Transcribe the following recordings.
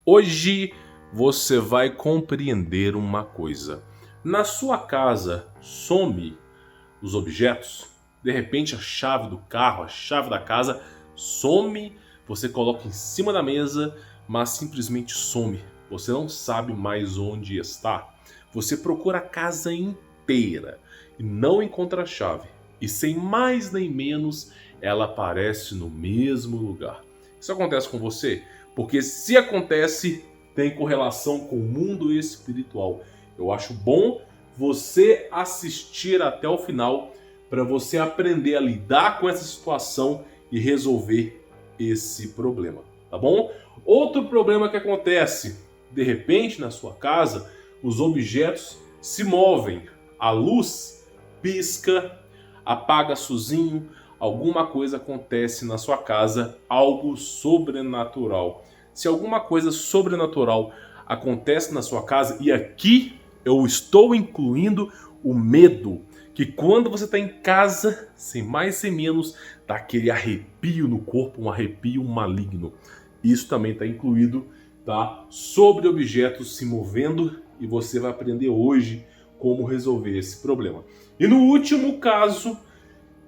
Hoje você vai compreender uma coisa. Na sua casa some os objetos, de repente a chave do carro, a chave da casa some, você coloca em cima da mesa, mas simplesmente some. Você não sabe mais onde está. Você procura a casa inteira e não encontra a chave. E sem mais nem menos, ela aparece no mesmo lugar. Isso acontece com você? Porque se acontece, tem correlação com o mundo espiritual. Eu acho bom você assistir até o final para você aprender a lidar com essa situação e resolver esse problema, tá bom? Outro problema que acontece, de repente na sua casa, os objetos se movem, a luz pisca, apaga sozinho, alguma coisa acontece na sua casa, algo sobrenatural. Se alguma coisa sobrenatural acontece na sua casa, e aqui eu estou incluindo o medo, que quando você está em casa, sem mais sem menos, dá aquele arrepio no corpo, um arrepio maligno. Isso também está incluído, tá? Sobre objetos se movendo, e você vai aprender hoje como resolver esse problema. E no último caso,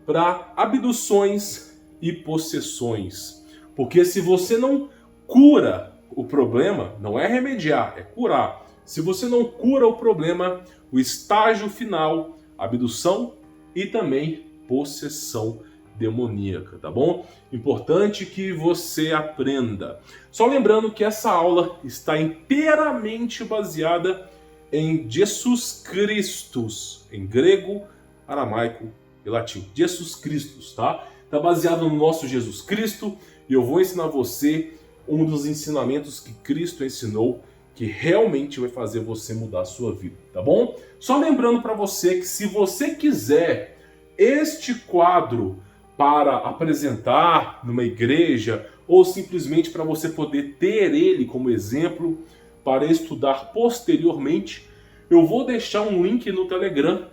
para abduções e possessões. Porque se você não cura o problema, não é remediar, é curar. Se você não cura o problema, o estágio final, abdução e também possessão demoníaca, tá bom? Importante que você aprenda. Só lembrando que essa aula está inteiramente baseada em Jesus Christus, em grego, aramaico e latim. Jesus Christus, tá? Tá baseado no nosso Jesus Cristo, e eu vou ensinar você um dos ensinamentos que Cristo ensinou, que realmente vai fazer você mudar a sua vida, tá bom? Só lembrando para você que se você quiser este quadro para apresentar numa igreja, ou simplesmente para você poder ter ele como exemplo para estudar posteriormente, eu vou deixar um link no Telegram.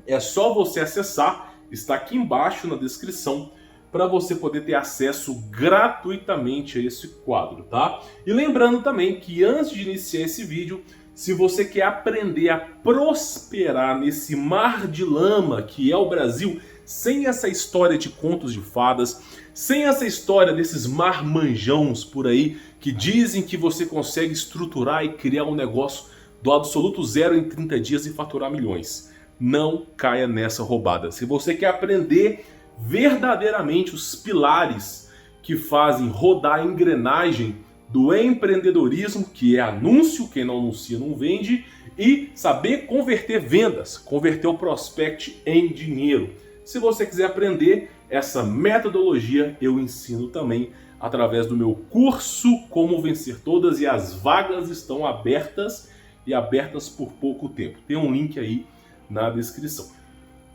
É só você acessar, está aqui embaixo na descrição, para você poder ter acesso gratuitamente a esse quadro, tá? E lembrando também que antes de iniciar esse vídeo, se você quer aprender a prosperar nesse mar de lama que é o Brasil, sem essa história de contos de fadas, sem essa história desses marmanjões por aí que dizem que você consegue estruturar e criar um negócio do absoluto zero em 30 dias e faturar milhões. Não caia nessa roubada. Se você quer aprender verdadeiramente os pilares que fazem rodar a engrenagem do empreendedorismo, que é anúncio, quem não anuncia não vende, e saber converter vendas, converter o prospect em dinheiro. Se você quiser aprender essa metodologia, eu ensino também através do meu curso Como Vencer Todas, e as vagas estão abertas e abertas por pouco tempo. Tem um link aí na descrição.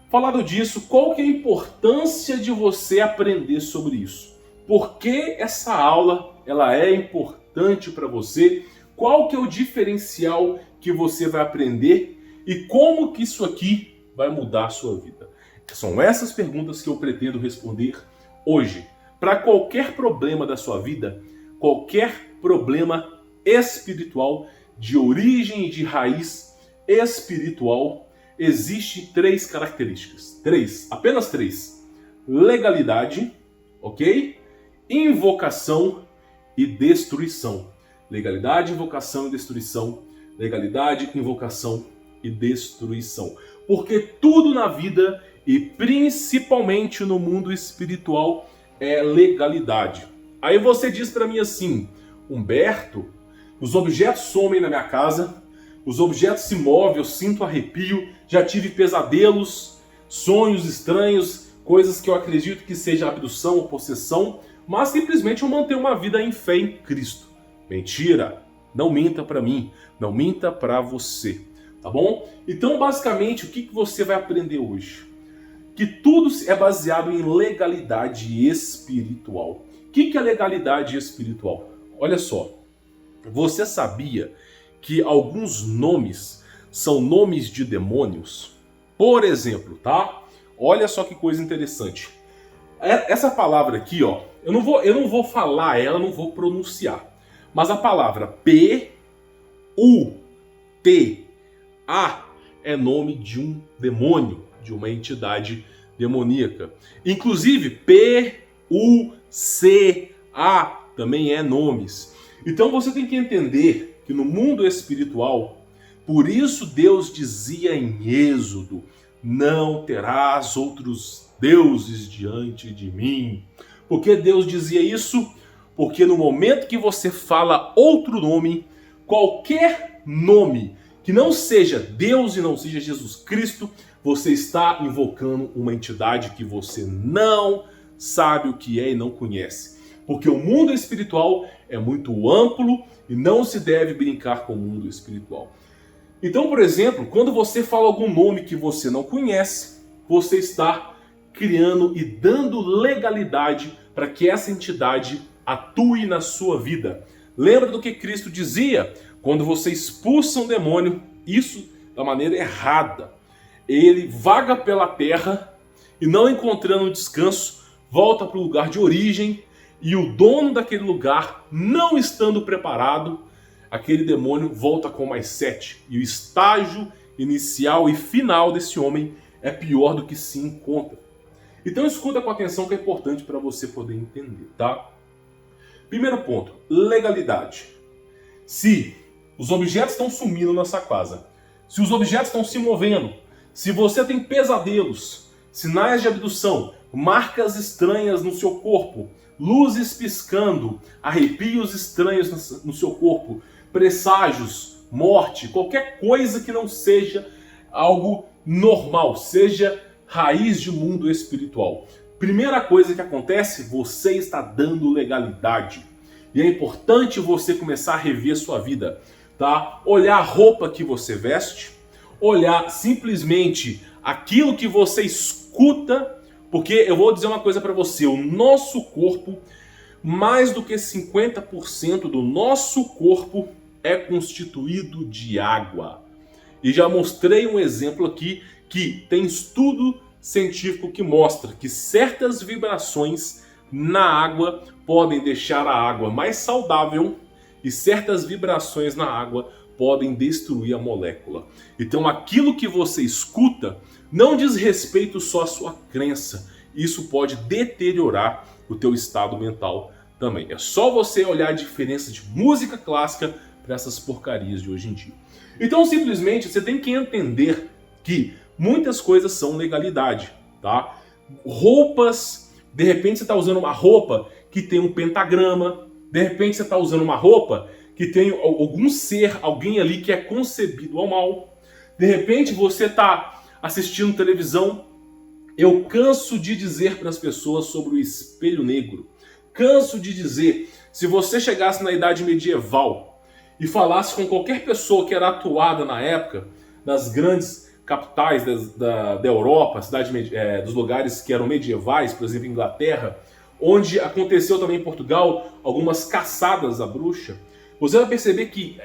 Falado disso, qual que é a importância de você aprender sobre isso? Por que essa aula ela é importante para você? Qual que é o diferencial que você vai aprender? E como que isso aqui vai mudar a sua vida? São essas perguntas que eu pretendo responder hoje. Para qualquer problema da sua vida, qualquer problema espiritual, de origem e de raiz espiritual, existem três características. Apenas três. Legalidade, ok? Invocação e destruição. Legalidade, invocação e destruição. Legalidade, invocação e destruição. Porque tudo na vida, e principalmente no mundo espiritual, é legalidade. Aí você diz para mim assim: Humberto, os objetos somem na minha casa, os objetos se movem, eu sinto arrepio, já tive pesadelos, sonhos estranhos, coisas que eu acredito que seja abdução ou possessão, mas simplesmente eu mantenho uma vida em fé em Cristo. Mentira! Não minta para mim, não minta para você, tá bom? Então, basicamente, o que você vai aprender hoje? Que tudo é baseado em legalidade espiritual. O que é legalidade espiritual? Olha só, você sabia que alguns nomes são nomes de demônios? Por exemplo, tá? Olha só que coisa interessante. Essa palavra aqui, ó, eu não vou falar ela, não vou pronunciar. Mas a palavra P-U-T-A é nome de um demônio, de uma entidade demoníaca. Inclusive, P-U-C-A também é nomes. Então você tem que entender que no mundo espiritual, por isso Deus dizia em Êxodo: não terás outros deuses diante de mim. Por que Deus dizia isso? Porque no momento que você fala outro nome, qualquer nome que não seja Deus e não seja Jesus Cristo, você está invocando uma entidade que você não sabe o que é e não conhece. Porque o mundo espiritual é muito amplo e não se deve brincar com o mundo espiritual. Então, por exemplo, quando você fala algum nome que você não conhece, você está criando e dando legalidade para que essa entidade atue na sua vida. Lembra do que Cristo dizia? Quando você expulsa um demônio, isso da maneira errada, ele vaga pela terra e, não encontrando descanso, volta para o lugar de origem, e o dono daquele lugar, não estando preparado, aquele demônio volta com mais 7. E o estágio inicial e final desse homem é pior do que se encontra. Então escuta com atenção, que é importante para você poder entender, tá? Primeiro ponto, legalidade. Se os objetos estão sumindo na sua casa, se os objetos estão se movendo, se você tem pesadelos, sinais de abdução, marcas estranhas no seu corpo, luzes piscando, arrepios estranhos no seu corpo, presságios, morte, qualquer coisa que não seja algo normal, seja raiz de mundo espiritual. Primeira coisa que acontece, você está dando legalidade. E é importante você começar a rever sua vida, tá? Olhar a roupa que você veste, olhar simplesmente aquilo que você escuta, porque eu vou dizer uma coisa para você, o nosso corpo, mais do que 50% do nosso corpo é constituído de água. E já mostrei um exemplo aqui que tem estudo científico que mostra que certas vibrações na água podem deixar a água mais saudável e certas vibrações na água podem destruir a molécula. Então aquilo que você escuta não diz respeito só à sua crença. Isso pode deteriorar o teu estado mental também. É só você olhar a diferença de música clássica para essas porcarias de hoje em dia. Então simplesmente você tem que entender que muitas coisas são legalidade, tá? Roupas, de repente você está usando uma roupa que tem um pentagrama, de repente você está usando uma roupa que tem algum ser, alguém ali que é concebido ao mal. De repente você está assistindo televisão. Eu canso de dizer para as pessoas sobre o espelho negro. Canso de dizer, se você chegasse na idade medieval e falasse com qualquer pessoa que era atuada na época, nas grandes capitais da Europa, dos lugares que eram medievais, por exemplo, Inglaterra, onde aconteceu também em Portugal algumas caçadas à bruxa, você vai perceber que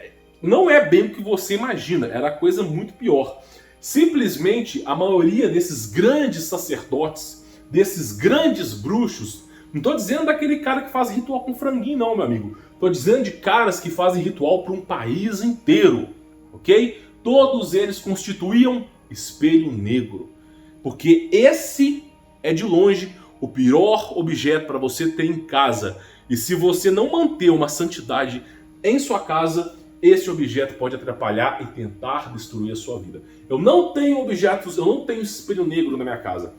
não é bem o que você imagina, era coisa muito pior. Simplesmente a maioria desses grandes sacerdotes, desses grandes bruxos, não estou dizendo daquele cara que faz ritual com franguinho não, meu amigo. Estou dizendo de caras que fazem ritual para um país inteiro, ok? Todos eles constituíam espelho negro. Porque esse é de longe o pior objeto para você ter em casa. E se você não manter uma santidade em sua casa, esse objeto pode atrapalhar e tentar destruir a sua vida. Eu não tenho objetos, eu não tenho espelho negro na minha casa.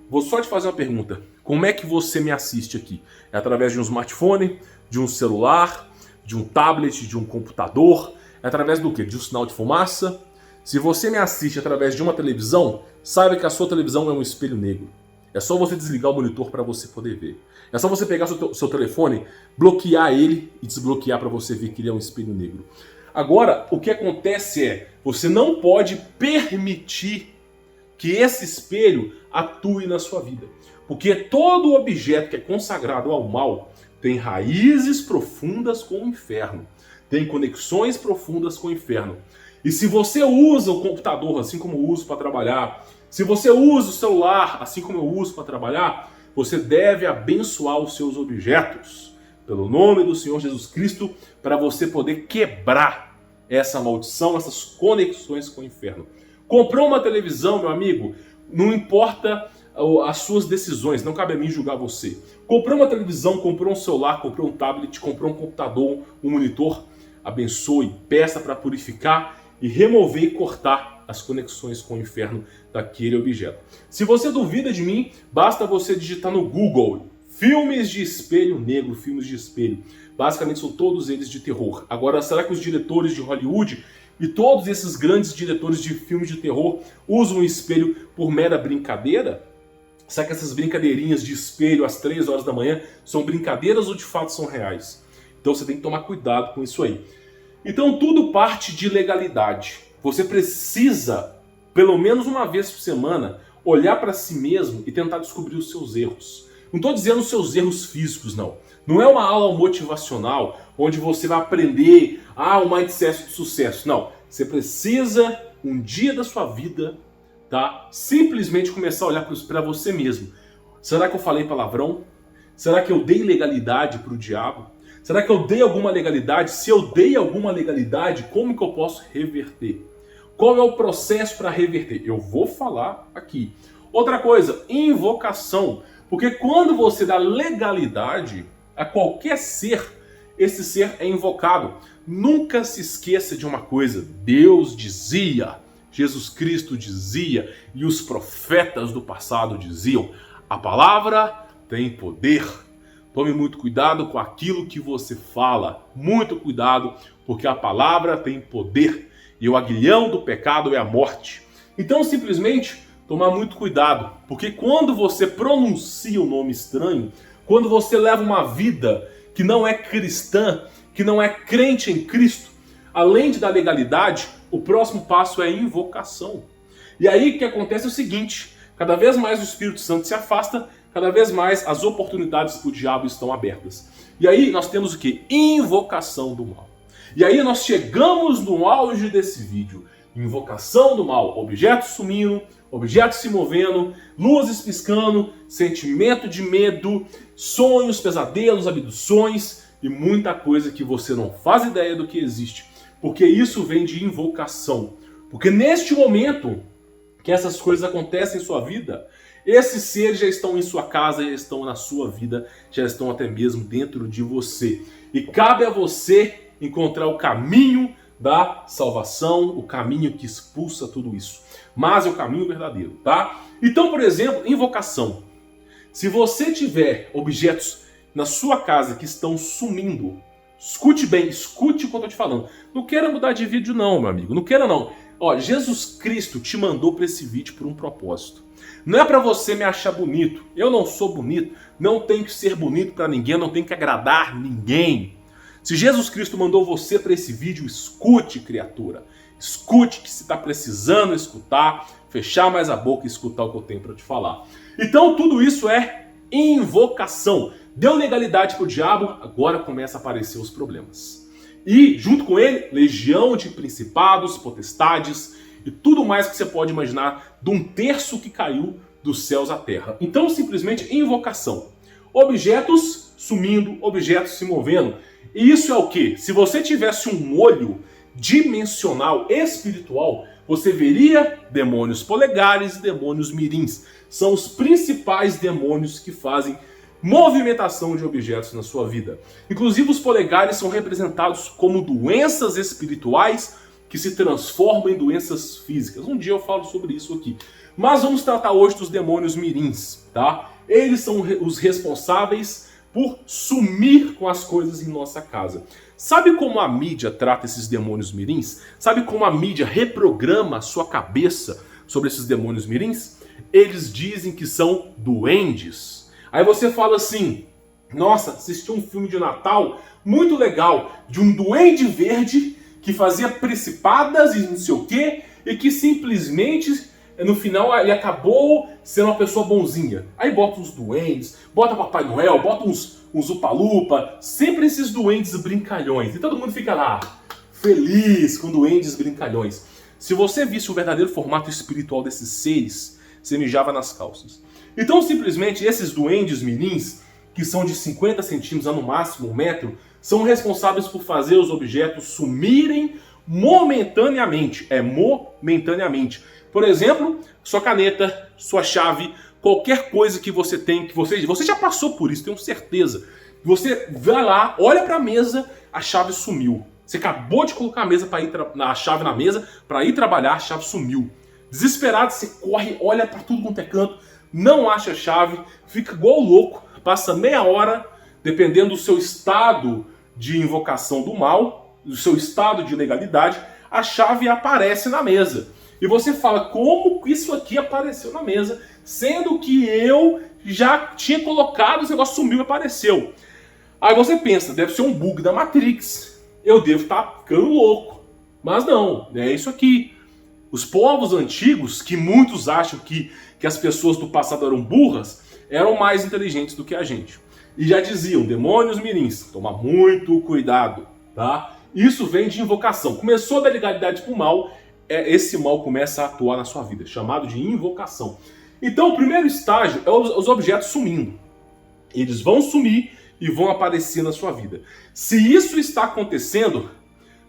Vou só te fazer uma pergunta. Como é que você me assiste aqui? É através de um smartphone, de um celular, de um tablet, de um computador? É através do quê? De um sinal de fumaça? Se você me assiste através de uma televisão, saiba que a sua televisão é um espelho negro. É só você desligar o monitor para você poder ver. É só você pegar seu telefone, bloquear ele e desbloquear para você ver que ele é um espelho negro. Agora, o que acontece é, você não pode permitir que esse espelho atue na sua vida. Porque todo objeto que é consagrado ao mal tem raízes profundas com o inferno. Tem conexões profundas com o inferno. E se você usa o computador assim como eu uso para trabalhar, se você usa o celular assim como eu uso para trabalhar, você deve abençoar os seus objetos. pelo nome do Senhor Jesus Cristo, para você poder quebrar essa maldição, essas conexões com o inferno. Comprou uma televisão, meu amigo, não importa as suas decisões, não cabe a mim julgar você. Comprou uma televisão, comprou um celular, comprou um tablet, comprou um computador, um monitor, abençoe, peça para purificar e remover e cortar as conexões com o inferno daquele objeto. Se você duvida de mim, basta você digitar no Google filmes de espelho negro, filmes de espelho. Basicamente são todos eles de terror. Agora, será que os diretores de Hollywood e todos esses grandes diretores de filmes de terror usam o espelho por mera brincadeira? Será que essas brincadeirinhas de espelho às 3 horas da manhã são brincadeiras ou de fato são reais? Então você tem que tomar cuidado com isso aí. Então tudo parte de legalidade. Você precisa, pelo menos uma vez por semana, olhar para si mesmo e tentar descobrir os seus erros. Não estou dizendo os seus erros físicos, não. Não é uma aula motivacional onde você vai aprender um mindset de sucesso. Não. Você precisa, um dia da sua vida, tá? Simplesmente começar a olhar para você mesmo. Será que eu falei palavrão? Será que eu dei legalidade para o diabo? Será que eu dei alguma legalidade? Se eu dei alguma legalidade, como que eu posso reverter? Qual é o processo para reverter? Eu vou falar aqui. Outra coisa, invocação. Porque quando você dá legalidade a qualquer ser, esse ser é invocado. Nunca se esqueça de uma coisa. Deus dizia, Jesus Cristo dizia e os profetas do passado diziam: a palavra tem poder. Tome muito cuidado com aquilo que você fala. Muito cuidado, porque a palavra tem poder. E o aguilhão do pecado é a morte. Então, simplesmente, tomar muito cuidado. Porque quando você pronuncia um nome estranho, quando você leva uma vida que não é cristã, que não é crente em Cristo, além de dar legalidade, o próximo passo é a invocação. E aí o que acontece é o seguinte: cada vez mais o Espírito Santo se afasta, cada vez mais as oportunidades para o diabo estão abertas. E aí nós temos o que? Invocação do mal. E aí nós chegamos no auge desse vídeo. Invocação do mal. Objetos sumindo, objetos se movendo, luzes piscando, sentimento de medo, sonhos, pesadelos, abduções e muita coisa que você não faz ideia do que existe. Porque isso vem de invocação. Porque neste momento que essas coisas acontecem em sua vida, esses seres já estão em sua casa, já estão na sua vida, já estão até mesmo dentro de você. E cabe a você encontrar o caminho da salvação, o caminho que expulsa tudo isso. Mas é o caminho verdadeiro, tá? Então, por exemplo, invocação. Se você tiver objetos na sua casa que estão sumindo, escute bem, escute o que eu estou te falando. Não queira mudar de vídeo não, meu amigo, não queira não. Ó, Jesus Cristo te mandou para esse vídeo por um propósito. Não é para você me achar bonito. Eu não sou bonito, não tenho que ser bonito para ninguém, não tenho que agradar ninguém. Se Jesus Cristo mandou você para esse vídeo, escute, criatura. Escute que se está precisando escutar, fechar mais a boca e escutar o que eu tenho para te falar. Então tudo isso é invocação. Deu legalidade para o diabo, agora começa a aparecer os problemas. E junto com ele, legião de principados, potestades e tudo mais que você pode imaginar de um terço que caiu dos céus à terra. Então simplesmente invocação. Objetos sumindo, objetos se movendo. E isso é o quê? Se você tivesse um olho dimensional, espiritual, você veria demônios polegares e demônios mirins. São os principais demônios que fazem movimentação de objetos na sua vida. Inclusive os polegares são representados como doenças espirituais que se transformam em doenças físicas. Um dia eu falo sobre isso aqui. Mas vamos tratar hoje dos demônios mirins, tá? Eles são os responsáveis por sumir com as coisas em nossa casa. Sabe como a mídia trata esses demônios mirins? Sabe como a mídia reprograma a sua cabeça sobre esses demônios mirins? Eles dizem que são duendes. Aí você fala assim: nossa, assisti um filme de Natal muito legal, de um duende verde que fazia principadas e não sei o quê, e que simplesmente no final ele acabou sendo uma pessoa bonzinha. Aí bota uns duendes, bota Papai Noel, bota uns Upa-Lupa, sempre esses duendes brincalhões. E todo mundo fica lá, feliz com duendes brincalhões. Se você visse o verdadeiro formato espiritual desses seres, você mijava nas calças. Então simplesmente esses duendes mirins, que são de 50 centímetros a no máximo 1 metro, são responsáveis por fazer os objetos sumirem momentaneamente. É momentaneamente. Por exemplo, sua caneta, sua chave, qualquer coisa que você tem, que você já passou por isso, tenho certeza. Você vai lá, olha para a mesa, a chave sumiu. Você acabou de colocar a chave na mesa para ir trabalhar, a chave sumiu. Desesperado, você corre, olha para tudo quanto é canto, não acha a chave, fica igual louco, passa meia hora, dependendo do seu estado de invocação do mal, do seu estado de legalidade, a chave aparece na mesa. E você fala, como que isso aqui apareceu na mesa, sendo que eu já tinha colocado, esse negócio sumiu e apareceu. Aí você pensa, deve ser um bug da Matrix, eu devo estar ficando louco. Mas não, é isso aqui. Os povos antigos, que muitos acham que as pessoas do passado eram burras, eram mais inteligentes do que a gente. E já diziam, demônios mirins, toma muito cuidado, tá? Isso vem de invocação. Começou da legalidade para o mal, esse mal começa a atuar na sua vida, chamado de invocação. Então o primeiro estágio é os objetos sumindo. Eles vão sumir e vão aparecer na sua vida. Se isso está acontecendo,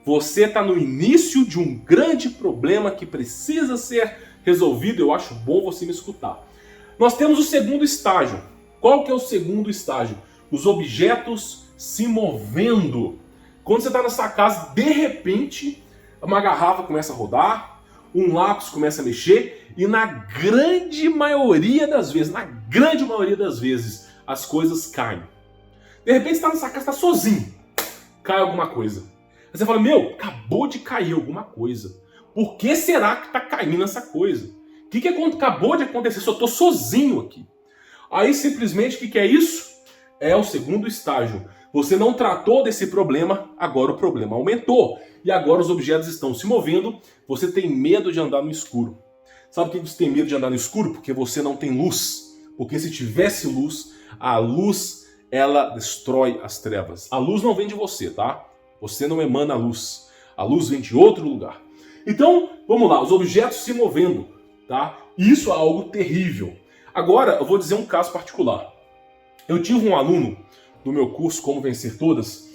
você está no início de um grande problema que precisa ser resolvido. Eu acho bom você me escutar. Nós temos o segundo estágio. Qual que é o segundo estágio? Os objetos se movendo. Quando você está na sua casa, de repente, uma garrafa começa a rodar, um lápis começa a mexer, e na grande maioria das vezes, as coisas caem. De repente você está na sua casa, está sozinho, cai alguma coisa. Aí você fala, meu, acabou de cair alguma coisa. Por que será que está caindo essa coisa? O que acabou de acontecer? Só estou sozinho aqui. Aí simplesmente o que é isso? É o segundo estágio. Você não tratou desse problema, agora o problema aumentou. E agora os objetos estão se movendo, você tem medo de andar no escuro. Sabe por que você tem medo de andar no escuro? Porque você não tem luz. Porque se tivesse luz, a luz ela destrói as trevas. A luz não vem de você, tá? Você não emana a luz. A luz vem de outro lugar. Então, vamos lá, os objetos se movendo, tá? Isso é algo terrível. Agora, eu vou dizer um caso particular. Eu tive um aluno do meu curso Como Vencer Todas,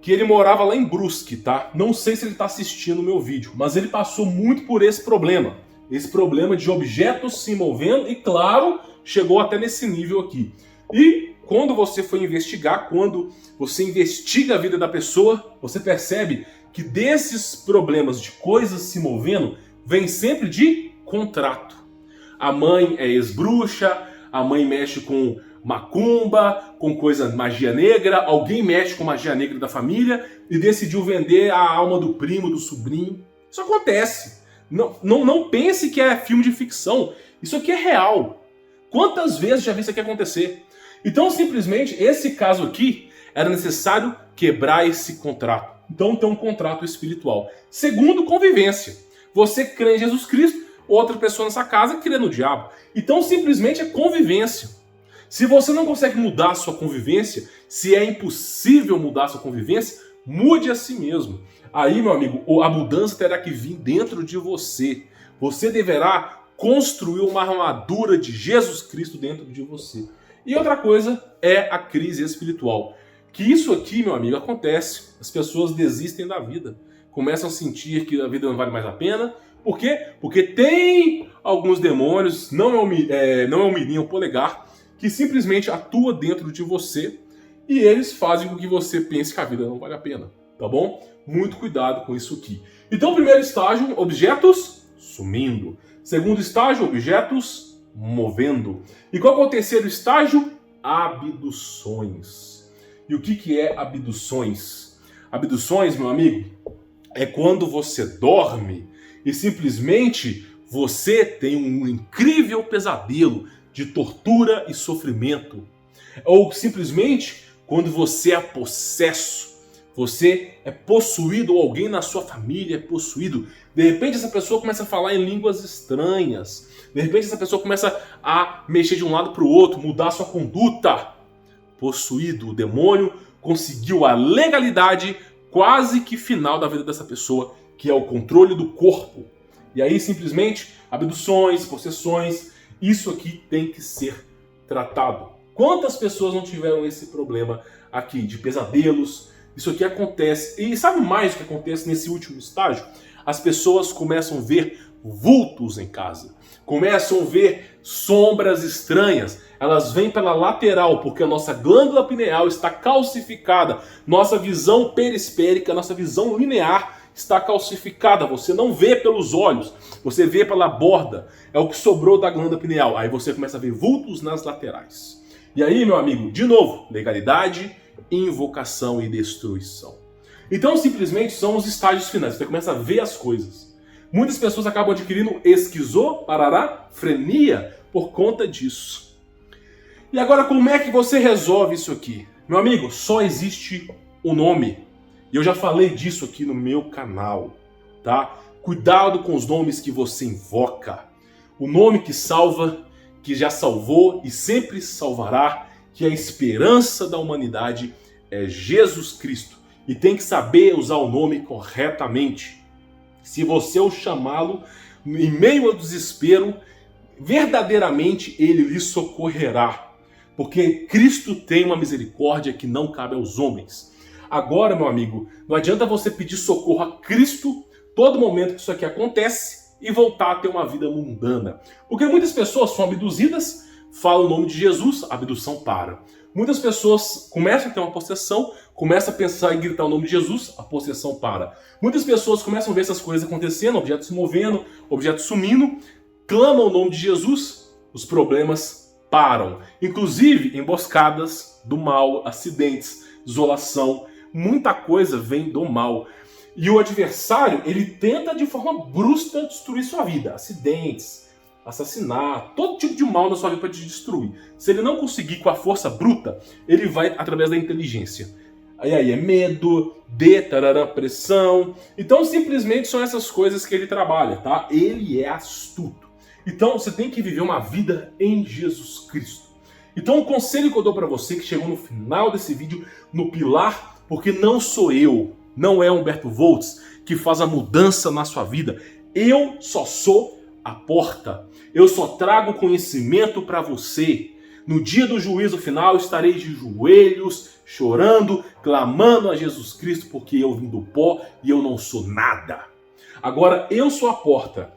que ele morava lá em Brusque, tá? Não sei se ele está assistindo o meu vídeo, mas ele passou muito por esse problema. Esse problema de objetos se movendo e, claro, chegou até nesse nível aqui. E quando você for investigar, quando você investiga a vida da pessoa, você percebe que desses problemas de coisas se movendo, vem sempre de contrato. A mãe é ex-bruxa, a mãe mexe com macumba, com magia negra, alguém mexe com magia negra da família e decidiu vender a alma do primo, do sobrinho. Isso acontece. Não pense que é filme de ficção. Isso aqui é real. Quantas vezes já vi isso aqui acontecer? Então, simplesmente, esse caso aqui, era necessário quebrar esse contrato. Então, tem um contrato espiritual. Segundo, convivência. Você crê em Jesus Cristo, outra pessoa nessa casa crê no diabo. Então, simplesmente, é convivência. Se você não consegue mudar a sua convivência, se é impossível mudar a sua convivência, mude a si mesmo. Aí, meu amigo, a mudança terá que vir dentro de você. Você deverá construir uma armadura de Jesus Cristo dentro de você. E outra coisa é a crise espiritual. Que isso aqui, meu amigo, acontece. As pessoas desistem da vida. Começam a sentir que a vida não vale mais a pena. Por quê? Porque tem alguns demônios, não é o mirim, é o polegar, que simplesmente atua dentro de você e eles fazem com que você pense que a vida não vale a pena. Tá bom? Muito cuidado com isso aqui. Então, primeiro estágio, objetos sumindo. Segundo estágio, objetos movendo. E qual é o terceiro estágio? Abduções. E o que é abduções? Abduções, meu amigo, é quando você dorme e simplesmente você tem um incrível pesadelo de tortura e sofrimento. Ou simplesmente quando você é possesso. Você é possuído ou alguém na sua família é possuído. De repente essa pessoa começa a falar em línguas estranhas. De repente essa pessoa começa a mexer de um lado para o outro, mudar a sua conduta. Possuído, o demônio conseguiu a legalidade quase que final da vida dessa pessoa, que é o controle do corpo. E aí simplesmente abduções, possessões, isso aqui tem que ser tratado. Quantas pessoas não tiveram esse problema aqui de pesadelos? Isso aqui acontece. E sabe mais o que acontece nesse último estágio? As pessoas começam a ver vultos em casa. Começam a ver sombras estranhas. Elas vêm pela lateral, porque a nossa glândula pineal está calcificada. Nossa visão perispérica, nossa visão linear está calcificada. Você não vê pelos olhos, você vê pela borda. É o que sobrou da glândula pineal. Aí você começa a ver vultos nas laterais. E aí, meu amigo, de novo, legalidade, invocação e destruição. Então, simplesmente, são os estágios finais. Você começa a ver as coisas. Muitas pessoas acabam adquirindo esquizofrenia por conta disso. E agora, como é que você resolve isso aqui? Meu amigo, só existe o nome. E eu já falei disso aqui no meu canal, tá? Cuidado com os nomes que você invoca. O nome que salva, que já salvou e sempre salvará, que a esperança da humanidade é Jesus Cristo. E tem que saber usar o nome corretamente. Se você o chamá-lo em meio ao desespero, verdadeiramente ele lhe socorrerá. Porque Cristo tem uma misericórdia que não cabe aos homens. Agora, meu amigo, não adianta você pedir socorro a Cristo todo momento que isso aqui acontece e voltar a ter uma vida mundana. Porque muitas pessoas são abduzidas, falam o nome de Jesus, a abdução para. Muitas pessoas começam a ter uma possessão, começam a pensar em gritar o nome de Jesus, a possessão para. Muitas pessoas começam a ver essas coisas acontecendo, objetos se movendo, objetos sumindo, clamam o nome de Jesus, os problemas param. Inclusive emboscadas do mal, acidentes, isolação, muita coisa vem do mal. E o adversário, ele tenta de forma brusca destruir sua vida. Acidentes, assassinato, todo tipo de mal na sua vida para te destruir. Se ele não conseguir com a força bruta, ele vai através da inteligência. Aí é medo, pressão. Então simplesmente são essas coisas que ele trabalha, tá? Ele é astuto. Então você tem que viver uma vida em Jesus Cristo. Então o conselho que eu dou para você que chegou no final desse vídeo, no pilar, porque não sou eu, não é Humberto Voltz que faz a mudança na sua vida. Eu só sou a porta. Eu só trago conhecimento para você. No dia do juízo final estarei de joelhos, chorando, clamando a Jesus Cristo, porque eu vim do pó e eu não sou nada. Agora eu sou a porta.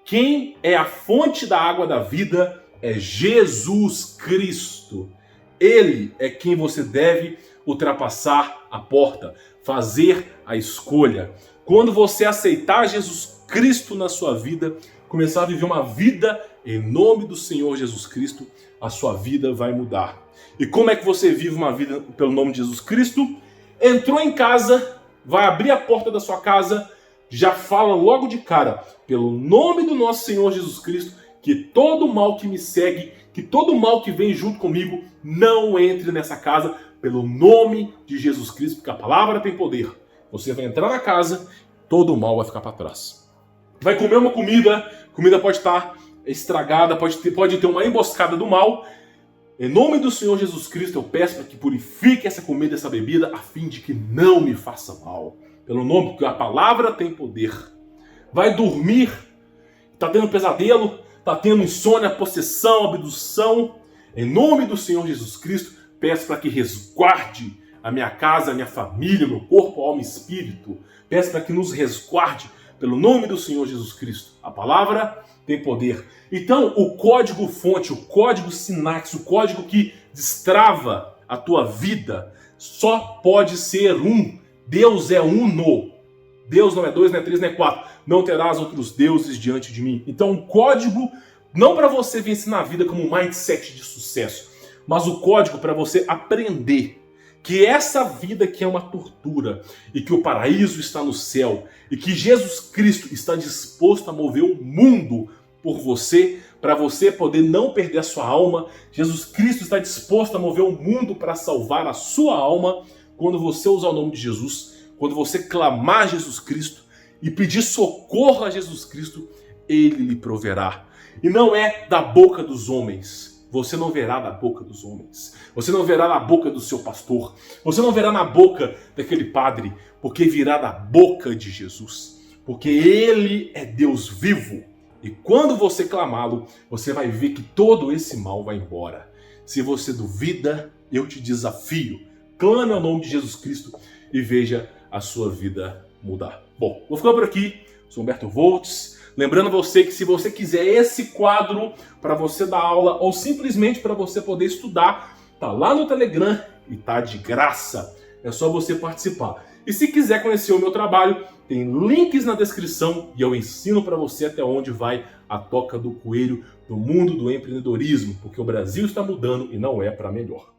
Quem é a fonte da água da vida é Jesus Cristo. Ele é quem você deve ultrapassar a porta, fazer a escolha. Quando você aceitar Jesus Cristo na sua vida, começar a viver uma vida em nome do Senhor Jesus Cristo, a sua vida vai mudar. E como é que você vive uma vida pelo nome de Jesus Cristo? Entrou em casa, vai abrir a porta da sua casa, já fala logo de cara, pelo nome do nosso Senhor Jesus Cristo, que todo mal que me segue, que todo mal que vem junto comigo, não entre nessa casa, pelo nome de Jesus Cristo, porque a palavra tem poder. Você vai entrar na casa, todo o mal vai ficar para trás. Vai comer uma comida, comida pode estar estragada, pode ter uma emboscada do mal. Em nome do Senhor Jesus Cristo, eu peço para que purifique essa comida, essa bebida, a fim de que não me faça mal. Pelo nome, porque a palavra tem poder. Vai dormir, está tendo pesadelo, está tendo insônia, possessão, abdução. Em nome do Senhor Jesus Cristo, peço para que resguarde a minha casa, a minha família, meu corpo, alma e espírito. Peço para que nos resguarde pelo nome do Senhor Jesus Cristo. A palavra tem poder. Então, o código fonte, o código sinapse, o código que destrava a tua vida, só pode ser um. Deus é uno. Deus não é dois, não é três, não é quatro. Não terás outros deuses diante de mim. Então, o código, não para você vencer na vida como um mindset de sucesso, mas o código para você aprender que essa vida que é uma tortura e que o paraíso está no céu e que Jesus Cristo está disposto a mover o mundo por você, para você poder não perder a sua alma. Jesus Cristo está disposto a mover o mundo para salvar a sua alma. Quando você usar o nome de Jesus, quando você clamar a Jesus Cristo e pedir socorro a Jesus Cristo, Ele lhe proverá. E não é da boca dos homens. Você não verá da boca dos homens. Você não verá na boca do seu pastor. Você não verá na boca daquele padre, porque virá da boca de Jesus. Porque Ele é Deus vivo. E quando você clamá-lo, você vai ver que todo esse mal vai embora. Se você duvida, eu te desafio. Clame ao nome de Jesus Cristo e veja a sua vida mudar. Bom, vou ficar por aqui. Sou Humberto Voltz. Lembrando você que se você quiser esse quadro para você dar aula ou simplesmente para você poder estudar, tá lá no Telegram e tá de graça. É só você participar. E se quiser conhecer o meu trabalho, tem links na descrição e eu ensino para você até onde vai a toca do coelho no mundo do empreendedorismo, porque o Brasil está mudando e não é para melhor.